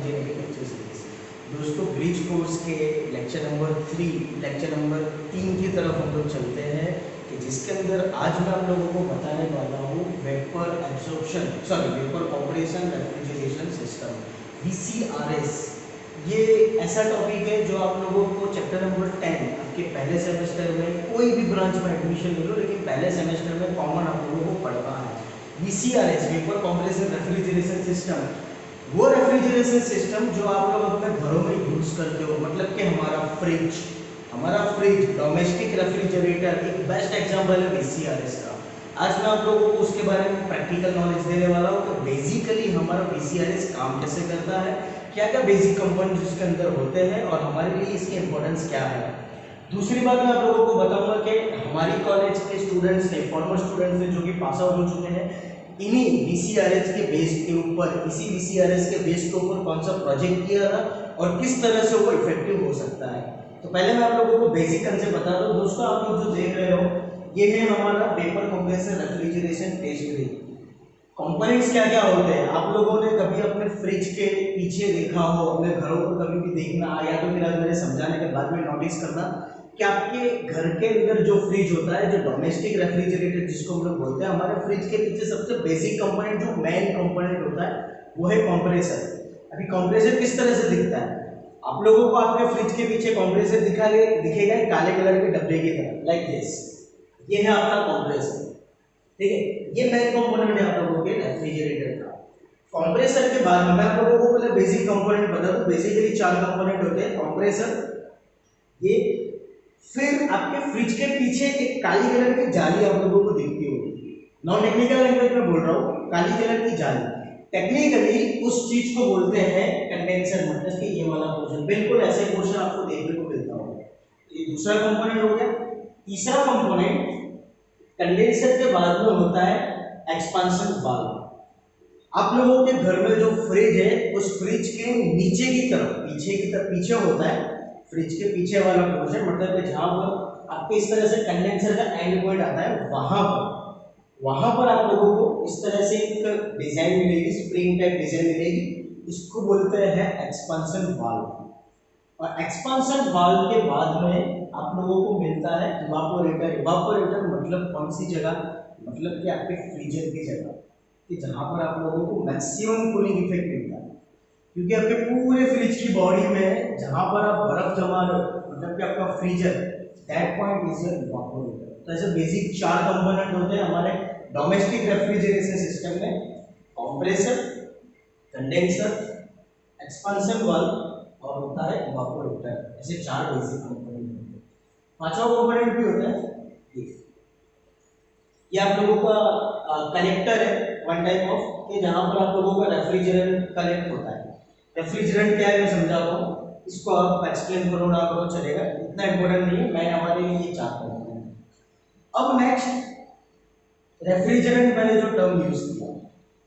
Lecture series. दोस्तों bridge course के lecture number 3 lecture number 3 की तरफ हम लोग चलते हैं कि जिसके अंदर आज मैं आप लोगों को बताने वाला हूँ vapour compression refrigeration system VCRS। ये ऐसा टॉपिक है जो आप लोगों को चैप्टर नंबर 10 आपके पहले सेमेस्टर में कोई भी ब्रांच में एडमिशन ले लो, लेकिन पहले सेमेस्टर में कॉमन आप लोगों को पढ़ना है। VCRS vapour compression refrigeration system, वो रेफ्रिजरेशन सिस्टम जो आप लोग अपने घरों में यूज करते हो, मतलब कि हमारा फ्रिज डोमेस्टिक रेफ्रिजरेटर एक बेस्ट एग्जांपल है VCRS का। आज मैं आप लोगों को उसके बारे में प्रैक्टिकल नॉलेज देने वाला हूँ कि बेसिकली हमारा VCRS काम कैसे करता है, क्या क्या बेसिक कंपोनेंट्स उसके अंदर होते हैं और हमारे लिए इसकी इंपॉर्टेंस क्या है। दूसरी बात मैं आप लोगों को बताऊंगा कि हमारी कॉलेज के स्टूडेंट्स ने, फॉर्मर स्टूडेंट्स ने जो कि पास आउट हो चुके हैं, इन्हीं VCRS के बेस के ऊपर, इसी VCRS के बेस के ऊपर कौन सा प्रोजेक्ट किया था और किस तरह से वो इफेक्टिव हो सकता है। तो पहले मैं आप लोगों को बेसिक कंसेप्ट बता दूं। दोस्तों आप लोग जो देख रहे हो ये है हमारा वेपर कंप्रेसर रेफ्रिजरेशन टेस्ट रे। कंपोनेंट्स क्या क्या होते हैं आप लोगों ने कभी अपने फ्रिज के पीछे देखा हो, अपने घरों को कभी भी देखना, या तो फिर आज मेरे समझाने के बाद में नोटिस करना कि आपके घर के अंदर जो फ्रिज होता है, जो डोमेस्टिक रेफ्रिजरेटर जिसको हम लोग बोलते हैं, हमारे फ्रिज के पीछे सबसे बेसिक कंपोनेंट जो मेन कंपोनेंट होता है वो है कंप्रेसर। अभी कंप्रेसर किस तरह से दिखता है आप लोगों को, आपके फ्रिज के पीछे कंप्रेसर दिखेगा काले कलर के डब्बे की तरह, लाइक दिस। ये है आपका कंप्रेसर, ठीक है। ये मेन कंपोनेंट है आप लोगों के रेफ्रिजरेटर का। कंप्रेसर के बाद मैं आप लोगों को पहले बेसिक कंपोनेंट बता दूं। बेसिकली 4 कंपोनेंट होते हैं। कंप्रेसर, ये, फिर आपके फ्रिज के पीछे एक काली कलर की जाली आप लोगों को दिखती होगी। नॉन टेक्निकल लैंग्वेज में बोल रहा हूँ, काली कलर की जाली। टेक्निकली उस चीज को बोलते हैं कंडेंसर, मतलब कि ये वाला पोर्शन, बिल्कुल ऐसे पोर्शन आपको देखने को मिलता होगा। ये दूसरा कंपोनेंट हो गया। तीसरा कंपोनेंट कंडेंसर के बाद में होता है एक्सपांशन वाल्व। आप लोगों के घर में जो फ्रिज है, उस फ्रिज के नीचे की तरफ, पीछे होता है फ्रिज के पीछे वाला पोर्शन, मतलब कि जहां पर आपके इस तरह से कंडेंसर का एंड पॉइंट आता है, वहां पर आप लोगों को इस तरह से एक डिजाइन मिलेगी, स्प्रिंग टाइप डिजाइन मिलेगी। इसको बोलते हैं एक्सपांशन वाल्व। और एक्सपांशन वाल्व के बाद में आप लोगों को मिलता है इवापोरेटर। इवापोरेटर मतलब कौन सी जगह, मतलब कि आपके फ्रीजर की जगह, कि जहां पर आप लोगों को मैक्सिमम कूलिंग इफेक्ट मिलता है। क्योंकि आपके पूरे फ्रिज की बॉडी में जहां पर आप बर्फ जमा रहे हो, मतलब कि आपका freezer, that point is your evaporator. तो ऐसे बेसिक 4 कंपोनेंट होते हैं हमारे डोमेस्टिक रेफ्रिजरेशन सिस्टम में: कंप्रेसर, कंडेंसर, एक्सपांशन वाल्व और होता है इवापोरेटर। ऐसे 4 बेसिक कंपोनेंट होते हैं। पांचवा कंपोनेंट भी होता है ये आप लोगों का कलेक्टर है, वन टाइप ऑफ, कि जहां पर आप लोगों का रेफ्रिजरेंट कलेक्ट होता है। रेफ्रिजरेंट क्या है मैं समझाता हूँ, इसको आप एक्सप्लेन करो ना करो चलेगा, इतना इंपॉर्टेंट नहीं है। मैं हमारे लिए ये 4 कंपोनेंट। अब नेक्स्ट, रेफ्रिजरेंट मैंने जो टर्म यूज किया,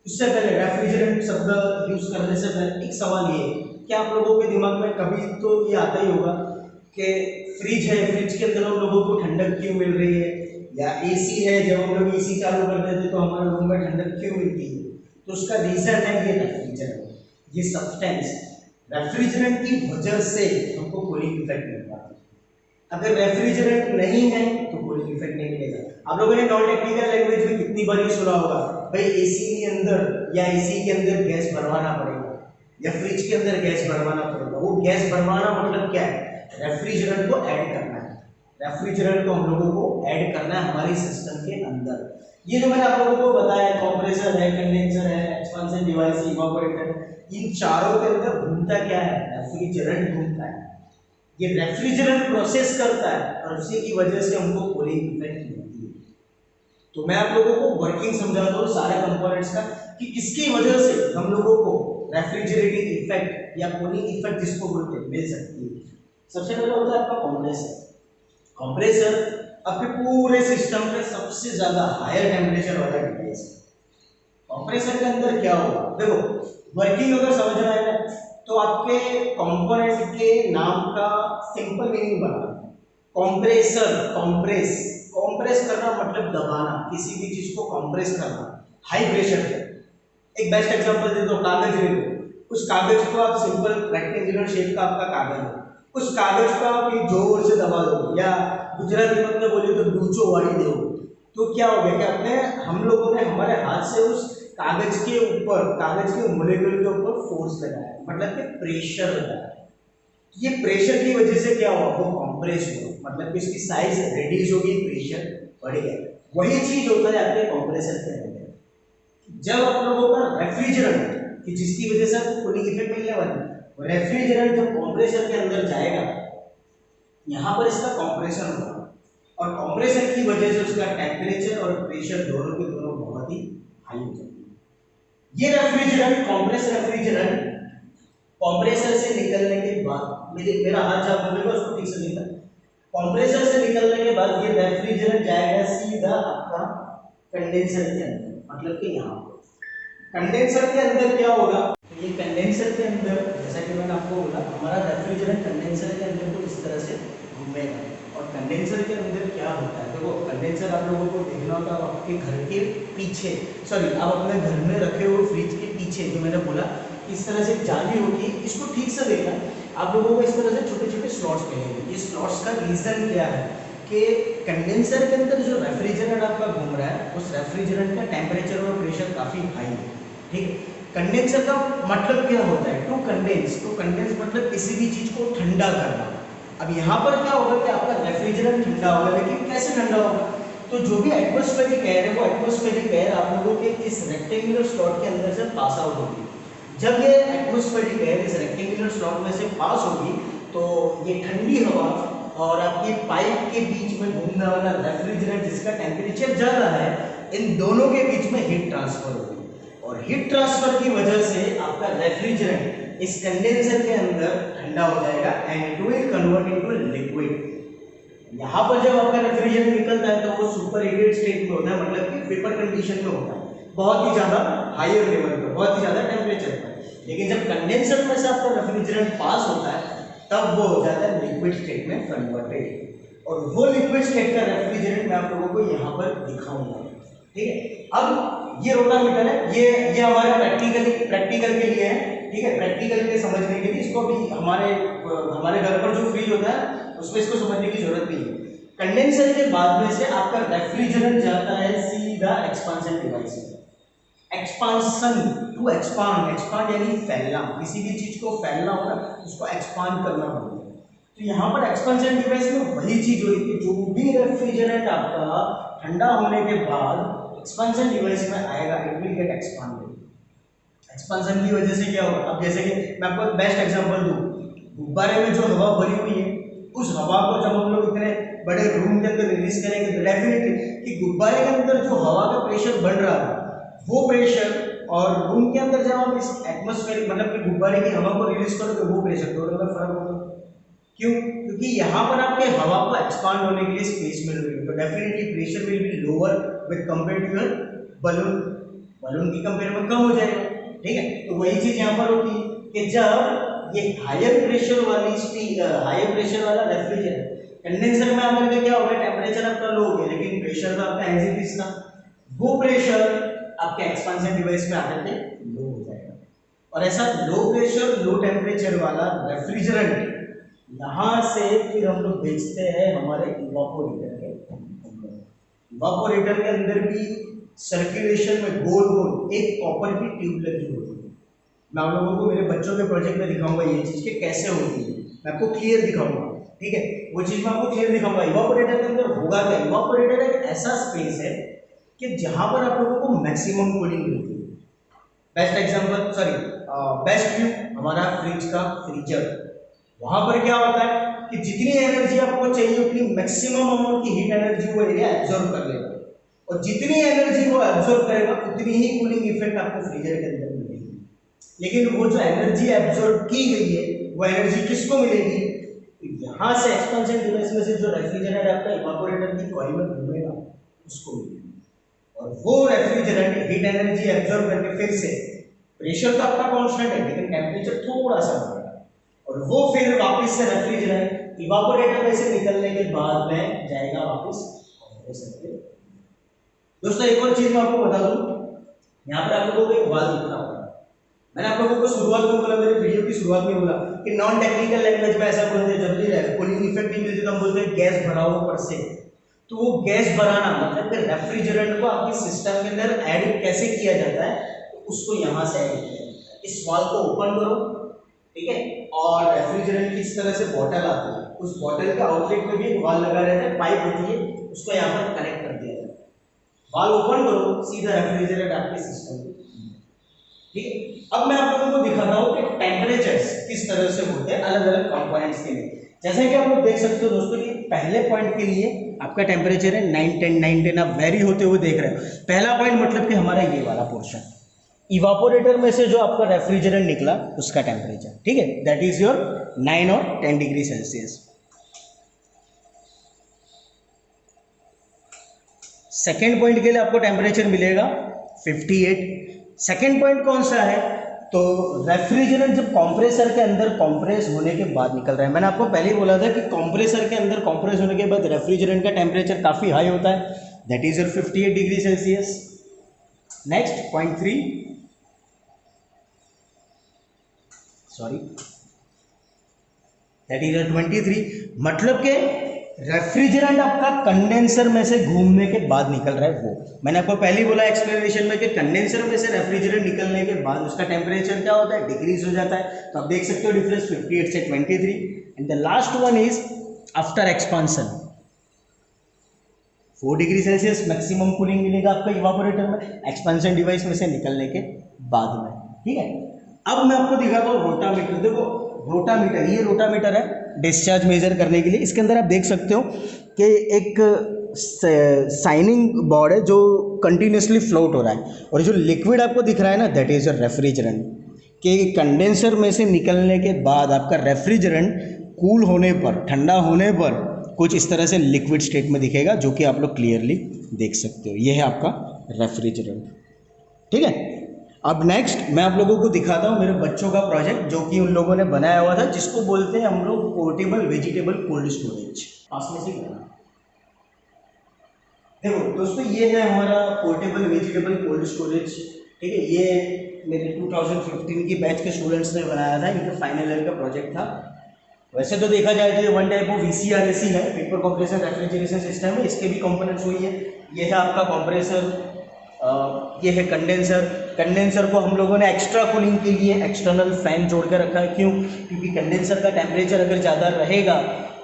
उससे पहले रेफ्रिजरेंट शब्द यूज करने से पहले एक सवाल ये कि आप लोगों के दिमाग में कभी तो ये आता ही होगा कि फ्रिज है, फ्रिज के अंदर हम लोगों को ठंडक क्यों मिल रही है, या एसी है, जब हम लोग एसी चालू कर देते तो हमारे रूम में ठंडक क्यों मिलती है। तो उसका रीजन है ये रेफ्रिजरेंट, ये सब्सटेंस। रेफ्रिजरेंट की वजह से हमको कूलिंग इफेक्ट मिलता है। अगर रेफ्रिजरेंट नहीं है तो कूलिंग इफेक्ट नहीं मिलेगा। आप लोगों ने नॉन टेक्निकल लैंग्वेज में कितनी बार ये सुना होगा, भाई एसी के अंदर या एसी के अंदर गैस भरवाना पड़ेगा या फ्रिज के अंदर गैस भरवाना पड़ेगा। वो गैस भरवाना मतलब क्या है, रेफ्रिजरेंट को ऐड करना है। रेफ्रिजरेंट को हम लोगों को ऐड करना है हमारी सिस्टम के अंदर। ये जो मैंने आप लोगों को बताया, कंप्रेसर है, कंडेंसर है, एक्सपांशन डिवाइस, इवापोरेटर, इन चारों के अंदर घूमता क्या है, रेफ्रिजरेंट घूमता है। ये रेफ्रिजरेंट प्रोसेस करता है और उसी की वजह से हमको कूलिंग इफेक्ट मिलती है। तो मैं आप लोगों को वर्किंग समझाता हूँ सारे कंपोनेंट्स का, कि किसकी वजह से हम लोगों को रेफ्रिजरेटिंग इफेक्ट या कूलिंग इफेक्ट जिसको बोलते हैं मिल सकती है। सबसे पहले होता है आपका कंप्रेसर। कंप्रेसर आपके पूरे सिस्टम पे सबसे ज्यादा हायर टेम्परेचर वाला डिवाइस है। कंप्रेसर के अंदर क्या होगा, देखो वर्किंग अगर समझना है तो आपके कंपोनेंट के नाम का सिंपल मीनिंग बना। कंप्रेसर, कंप्रेस करना मतलब दबाना, किसी भी चीज को कंप्रेस करना, हाई प्रेशर पे। एक बेस्ट एग्जांपल दे दो, कागज ले लो, उस कागज को आप सिंपल रेक्टेंगुलर शेप का आपका कागज है, उस कागज को आप एक जोर से दबा दो या गुजराती में बोले तो डूचो वाड़ी दो, तो क्या हो गया कि अपने हम लोगों ने हमारे हाथ से उस कागज के ऊपर, कागज के मोलेक्यूल के ऊपर फोर्स लगाया, मतलब कि प्रेशर लगाया। ये प्रेशर की वजह से क्या हुआ, वो कंप्रेस हुआ, मतलब कि इसकी साइज रिड्यूस हो गई, प्रेशर बढ़ गया। वही चीज होता है आपके कंप्रेसर के अंदर। जब आप लोगों का रेफ्रिजरेंट कि जिसकी वजह से आपको कूलिंग इफेक्ट मिलने वाला है, रेफ्रिजरेंट जब कंप्रेसर के अंदर जाएगा, यहाँ पर इसका कंप्रेशन होगा और कंप्रेसर की वजह से उसका टेम्परेचर और प्रेशर दोनों के दोनों बहुत ही हाई हो जाते हैं। ये रेफ्रिजरेंट, कंप्रेस रेफ्रिजरेंट कंप्रेसर से निकलने के बाद, मेरा हाथ जब बोलेगा उसको ठीक से देखना, कंप्रेसर से निकलने के बाद ये रेफ्रिजरेंट जाएगा सीधा आपका कंडेंसर के अंदर, मतलब कि यहाँ कंडेंसर के अंदर क्या होगा, तो ये कंडेंसर के अंदर जैसा कि मैंने आपको बोला, हमारा रेफ्रिजरेंट कंडेंसर के अंदर को इस तरह से घूमेगा। और कंडेंसर के अंदर क्या होता है, देखो कंडेंसर आप लोगों को देखना होगा आपके घर के पीछे, सॉरी आप अपने घर में रखे हुए फ्रिज के पीछे, जो मैंने बोला इस तरह से जाली होगी, इसको ठीक से देखना, आप लोगों को इस तरह से छोटे छोटे स्लॉट्स मिलेंगे। ये स्लॉट्स का रीजन क्या है कि कंडेंसर के अंदर जो रेफ्रिजरेंट आपका घूम रहा है, उस रेफ्रिजरेंट का टेम्परेचर और प्रेशर काफी हाई है, ठीक है। कंडेंसर का मतलब क्या होता है, टू कंडेंस, तो कंडेंस मतलब किसी भी चीज को ठंडा करना। अब यहाँ पर क्या होगा कि आपका रेफ्रिजरेंट ठंडा होगा, लेकिन कैसे ठंडा होगा, तो जो भी एटमॉस्फेरिक एयर है वो एटमॉस्फेरिक एयर आप लोगों के इस रेक्टेंगुलर स्लॉट के अंदर से पास आउट होगी। जब ये एटमॉस्फेरिक एयर इस रेक्टेंगुलर स्लॉट में से पास होगी तो ये ठंडी हवा और आपकी पाइप के बीच में घूमने वाला रेफ्रिजरेंट जिसका टेम्परेचर ज्यादा है, इन दोनों के बीच में हीट ट्रांसफर होगी और हीट ट्रांसफर की वजह से आपका रेफ्रिजरेंट इस कंडेंसर के अंदर ठंडा हो जाएगा and it will convert into liquid. यहाँ पर जब आपका रेफ्रिजरेंट निकलता है तो वो सुपर हीटेड स्टेट में होता है, मतलब कि वेपर कंडीशन में होता है, बहुत ही ज्यादा हायर लेवल पर, बहुत ही ज्यादा टेम्परेचर पर। लेकिन जब कंडेंसर में से आपका रेफ्रिजरेंट पास होता है तब वो हो जाता है लिक्विड स्टेट में कन्वर्टेड, और वो लिक्विड स्टेट का रेफ्रिजरेंट मैं आप लोगों को यहाँ पर दिखाऊंगा, ठीक है। अब ये रोटामीटर है, ये हमारे प्रैक्टिकल के लिए है, ठीक है, प्रैक्टिकल के समझने के लिए। इसको भी हमारे घर पर जो फ्रिज होता है उसमें इसको समझने की जरूरत नहीं है। कंडेंसर के बाद में से आपका रेफ्रिजरेंट जाता है सीधा एक्सपांशन डिवाइस में। एक्सपांशन टू एक्सपांड, एक्सपांड यानी फैलना, किसी भी चीज को फैलना होगा उसको एक्सपांड करना होगा। तो यहाँ पर एक्सपांशन डिवाइस में वही चीज हुई कि जो भी रेफ्रिजरेंट आपका ठंडा होने के बाद एक्सपांशन डिवाइस में आएगा, it will get expanded. Expansion की वजह से क्या होगा, अब जैसे कि मैं आपको बेस्ट एग्जांपल दूं, गुब्बारे में जो हवा भरी हुई है, उस हवा को जब हम लोग इतने बड़े रूम के अंदर रिलीज करेंगे तो डेफिनेटली कि गुब्बारे के अंदर जो हवा का प्रेशर बढ़ रहा है वो प्रेशर, और रूम के अंदर जब आप इस एटमॉस्फेरिक मतलब कि गुब्बारे की हवा को रिलीज करोगे वो प्रेशर, दोनों में फर्क होगा। क्यों? क्योंकि यहाँ पर आपके हवा को एक्सपांड होने के लिए स्पेस मिल रही है, तो definitely pressure will be lower with compare to your balloon, balloon की कंपेयर में कम हो जाएगा, ठीक है। तो वही चीज यहाँ पर होती है कि जब ये हायर प्रेशर वाला रेफ्रिजरेटर कंडेंसर में आकर के क्या होगा, टेम्परेचर आपका लो हो गया लेकिन प्रेशर तो आपका एज इट इज था, वो प्रेशर आपके एक्सपांशन डिवाइस में आकर के लो हो जाएगा। और ऐसा लो प्रेशर लो टेम्परेचर वाला रेफ्रिजरेंट यहाँ से फिर हम लोग बेचते हैं हमारे इवापोरेटर के अंदर। इवापोरेटर के अंदर भी सर्कुलेशन में गोल गोल एक कॉपर की ट्यूब लगी होती है। मैं आप लोगों को मेरे बच्चों के प्रोजेक्ट में दिखाऊंगा ये चीज के कैसे होती है, मैं आपको क्लियर दिखाऊंगा, ठीक है, वो चीज मैं आपको क्लियर दिखाऊंगा। इवापोरेटर के अंदर होगा क्या, इवापोरेटर एक ऐसा स्पेस है कि जहां पर आप लोगों को मैक्सिमम कूलिंग मिलती है। Best example, sorry best view हमारा फ्रिज का फ्रीजर, वहां पर क्या होता है कि जितनी एनर्जी आपको चाहिए उतनी मैक्सिमम अमाउंट की हीट एनर्जी वो एरिया एब्जॉर्ब कर लेगा, और जितनी एनर्जी वो एब्जॉर्ब करेगा उतनी ही कूलिंग इफेक्ट आपको फ्रीजर के अंदर मिलेगी। लेकिन वो जो एनर्जी एब्जॉर्ब की गई है वो एनर्जी किसको मिलेगी, यहाँ से एक्सपेंशन डिवाइस में से जो रेफ्रिजरेंट आपका इवापोरेटर की कॉइल में घूमेगा उसको मिलेगी, और वो रेफ्रिजरेंट हीट एनर्जी एब्जॉर्ब करके फिर से, प्रेशर तो आपका कांस्टेंट है लेकिन टेम्परेचर थोड़ा सा बढ़ेगा, और वो फिर वापस से रेफ्रिजरेंट इवापोरेटर में से निकलने के बाद में जाएगा वापस कंप्रेसर पे। दोस्तों एक और चीज मैं आपको बता दूं, यहाँ पर आप लोगों को एक वाल्व दिख रहा होगा, मैंने आप लोगों को शुरुआत में बोला, मेरे वीडियो की शुरुआत में बोला कि नॉन टेक्निकल लैंग्वेज में ऐसा बोलते हैं, जब भी कूलिंग इफेक्ट नहीं मिलती तो हम बोलते हैं गैस भरा हो ऊपर से। तो वो गैस भराना मतलब कि रेफ्रिजरेंट को आपके सिस्टम के अंदर ऐड कैसे किया जाता है, तो उसको यहाँ से ऐड किया जाता है। इस वाल्व को ओपन करो, ठीक है, और रेफ्रिजरेंट की इस तरह से बॉटल आती है, उस बॉटल के आउटलेट में भी एक वाल्व लगा रहता है, पाइप होती है, उसको यहाँ पर कनेक्ट कर दिया जाता है। वाल्व ओपन करो, सीधा रेफ्रिजरेंट आपके सिस्टम में, ठीक है। अब मैं आप लोगों को दिखाता हूँ कि टेम्परेचर्स किस तरह से होते हैं अलग अलग कंपोनेंट्स के लिए। जैसे कि आप लोग देख सकते हो दोस्तों कि पहले पॉइंट के लिए आपका टेम्परेचर है 910 आप वेरी होते हुए देख रहे हो। पहला पॉइंट मतलब कि हमारा ये वाला पोर्शन, इवापोरेटर में से जो आपका रेफ्रिजरेंट निकला उसका टेम्परेचर, ठीक है, दैट इज योर 9 और 10 डिग्री सेल्सियस। सेकेंड पॉइंट के लिए आपको टेम्परेचर मिलेगा 58। सेकेंड पॉइंट कौन सा है, तो रेफ्रिजरेंट जब कंप्रेसर के अंदर कंप्रेस होने के बाद निकल रहा है। मैंने आपको पहले ही बोला था कि कंप्रेसर के अंदर कंप्रेस होने के बाद रेफ्रिजरेंट का टेम्परेचर काफ़ी हाई होता है, that is your 58 degree Celsius. Next point 3, sorry, that is your 23। मतलब के रेफ्रिजरेंट आपका कंडेंसर में से घूमने के बाद निकल रहा है वो। मैंने आपको पहले ही बोला एक्सप्लेनेशन में कि कंडेंसर में से रेफ्रिजरेंट निकलने के बाद उसका टेम्परेचर क्या होता है, डिक्रीज हो जाता है। तो आप देख सकते हो डिफरेंस 58 से 23। And the last one is after expansion, 4 degree Celsius maximum cooling मिलेगा आपका इवापोरेटर में, एक्सपांसन डिवाइस में से निकलने के बाद में, ठीक है। अब मैं आपको दिखाता हूँ रोटामीटर। देखो रोटामीटर, ये रोटामीटर है डिस्चार्ज मेजर करने के लिए। इसके अंदर आप देख सकते हो कि एक साइनिंग बोर्ड है जो कंटिन्यूसली फ्लोट हो रहा है, और जो लिक्विड आपको दिख रहा है ना, दैट इज रेफ्रिजरेंट। कि कंडेंसर में से निकलने के बाद आपका रेफ्रिजरेंट कूल होने पर, ठंडा होने पर कुछ इस तरह से लिक्विड स्टेट में दिखेगा, जो कि आप लोग क्लियरली देख सकते हो। ये है आपका रेफ्रिजरेंट, ठीक है। अब नेक्स्ट मैं आप लोगों को दिखाता हूँ मेरे बच्चों का प्रोजेक्ट जो कि उन लोगों ने बनाया हुआ था, जिसको बोलते हैं हम लोग पोर्टेबल वेजिटेबल कोल्ड स्टोरेज। पास में से देखो दोस्तों, ये है हमारा पोर्टेबल वेजिटेबल कोल्ड स्टोरेज, ठीक है। ये मेरे 2015 की बैच के स्टूडेंट्स ने बनाया था, इनका फाइनल ईयर का प्रोजेक्ट था। वैसे तो देखा जाए तो ये वन टाइप ऑफ VCRAC है, वेपर कंप्रेसर रेफ्रिजरेशन सिस्टम है। इसके भी कंपोनेंट्स हुई है। ये है आपका कंप्रेसर, ये है कंडेंसर। कंडेंसर को हम लोगों ने एक्स्ट्रा कूलिंग के लिए एक्सटर्नल फैन जोड़ कर रखा है। क्यों? क्योंकि कंडेंसर का टेम्परेचर अगर ज़्यादा रहेगा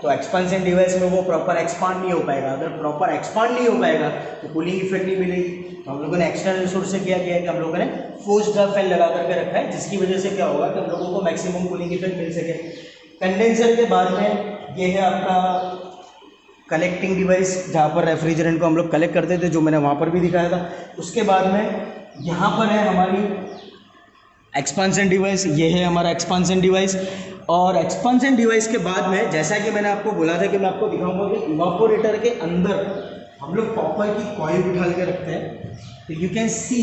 तो एक्सपांसन डिवाइस में वो प्रॉपर एक्सपांड नहीं हो पाएगा। अगर प्रॉपर एक्सपांड नहीं हो पाएगा तो कूलिंग इफेक्ट नहीं मिलेगी। तो हम लोगों ने एक्सटर्नल सोर्स से क्या किया है कि हम लोगों ने फोर्स्ड ड्राफ्ट फैन लगा करके रखा है, जिसकी वजह से क्या होगा कि हम लोगों को मैक्सिमम कूलिंग इफेक्ट मिल सके। कंडेंसर के बाद में ये है आपका कलेक्टिंग डिवाइस, जहाँ पर रेफ्रिजरेंट को हम लोग कलेक्ट करते थे, जो मैंने वहाँ पर भी दिखाया था। उसके बाद में यहाँ पर है हमारी एक्सपांसन डिवाइस, ये है हमारा एक्सपांसन डिवाइस। और एक्सपांसन डिवाइस के बाद में, जैसा कि मैंने आपको बोला था कि मैं आपको दिखाऊंगा कि इवापोरेटर के अंदर हम लोग कॉपर की कॉइल उठाल के रखते हैं। तो यू कैन सी,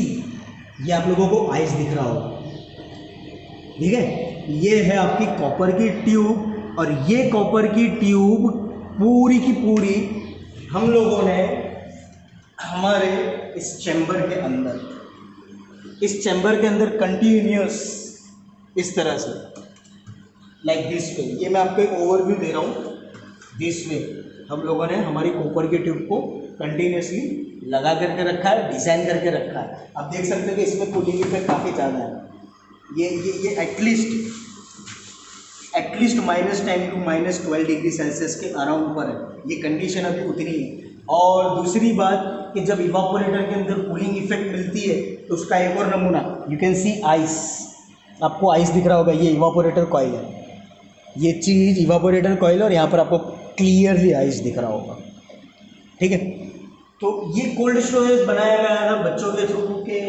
ये आप लोगों को आइस दिख रहा होगा, ठीक है। ये है आपकी कॉपर की ट्यूब, और ये कॉपर की ट्यूब पूरी की पूरी हम लोगों ने हमारे इस चैम्बर के अंदर, इस चैम्बर के अंदर कंटिन्यूस इस तरह से लाइक दिस वे, ये मैं आपको एक ओवरव्यू दे रहा हूँ, दिस वे हम लोगों ने हमारी कॉपर की ट्यूब को कंटिन्यूसली लगा करके रखा है, डिज़ाइन करके रखा है। आप देख सकते हो कि इसमें कूलिंग इफेक्ट काफ़ी ज़्यादा है। ये एटलीस्ट -10 to -12 डिग्री सेल्सियस के अराउंड पर है। ये कंडीशन अभी उतनी है। और दूसरी बात कि जब इवापोरेटर के अंदर कूलिंग इफेक्ट मिलती है तो उसका एक और नमूना, यू कैन सी आइस, आपको आइस दिख रहा होगा, ये इवापोरेटर कॉइल है, ये चीज़ इवापोरेटर कॉइल, और यहाँ पर आपको क्लियरली आइस दिख रहा होगा, ठीक है। तो ये कोल्ड स्टोरेज बनाया गया था बच्चों के थ्रू के,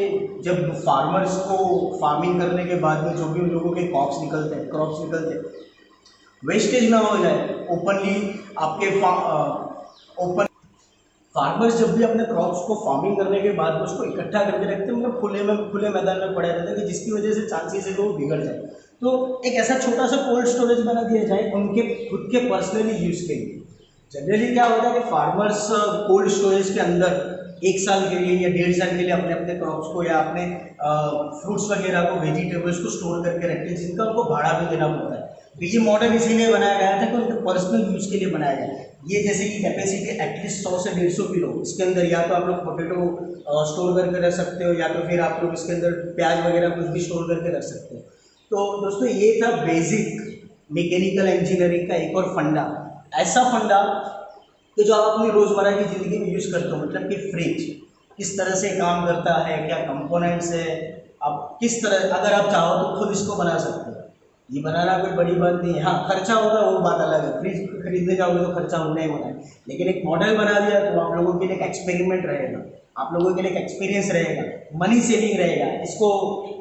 जब फार्मर्स को फार्मिंग करने के बाद में जो भी उन लोगों के क्रॉप्स निकलते हैं, वेस्टेज ना हो जाए। ओपनली आपके ओपन फार्मर्स जब भी अपने क्रॉप्स को फार्मिंग करने के बाद में उसको इकट्ठा करके रखते हैं, मतलब खुले मैदान में पड़े रहते हैं, कि जिसकी वजह से चांसेस है कि वो बिगड़ जाए। तो एक ऐसा छोटा सा कोल्ड स्टोरेज बना दिया जाए उनके खुद के पर्सनली यूज़ के लिए। जनरली क्या होता है कि फार्मर्स कोल्ड स्टोरेज के अंदर 1 साल के लिए या 1.5 साल के लिए अपने अपने क्रॉप्स को या अपने फ्रूट्स वगैरह को, वेजिटेबल्स को स्टोर करके रखते हैं, जिनका उनको भाड़ा भी देना पड़ता है। तो ये मॉडल इसीलिए बनाया गया था कि उनके पर्सनल यूज़ के लिए बनाया गया। ये जैसे कि कैपेसिटी एटलीस्ट 100 से 150 किलो, इसके अंदर या तो आप लोग पोटैटो स्टोर करके रख सकते हो, या तो फिर आप लोग इसके अंदर प्याज वगैरह कुछ भी स्टोर करके रख सकते हो। तो दोस्तों ये था बेसिक मैकेनिकल इंजीनियरिंग का एक और फंडा, ऐसा फंडा कि जो आप अपनी रोज़मर्रा की ज़िंदगी में यूज़ करते हो। मतलब कि फ्रिज किस तरह से काम करता है, क्या कंपोनेंट्स है, आप किस तरह, अगर आप चाहो तो खुद इसको बना सकते हो। ये बनाना कोई बड़ी बात नहीं है। हाँ, खर्चा होगा वो बात अलग है, फ्रिज खरीदने जाओगे तो खर्चा होना ही होना है, लेकिन एक मॉडल बना दिया तो आप लोगों के लिए एक एक्सपेरिमेंट रहेगा, आप लोगों के लिए एक एक्सपीरियंस रहेगा, मनी सेविंग रहेगा। इसको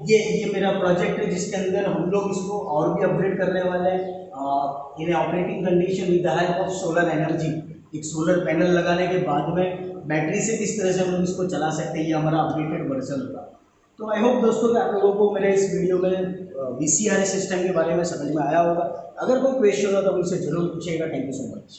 ये मेरा प्रोजेक्ट है जिसके अंदर हम लोग इसको और भी अपग्रेड करने वाले हैं in operating condition with the help of solar energy. एक सोलर पैनल लगाने के बाद में बैटरी से किस तरह से हम लोग इसको चला सकते हैं, ये हमारा अपडेटेड वर्जन होगा। तो आई होप दोस्तों कि आप लोगों को मेरे इस वीडियो में VCRS सिस्टम के बारे में समझ में आया होगा। अगर कोई क्वेश्चन हो तो मुझसे जरूर पूछिएगा। Thank you so much.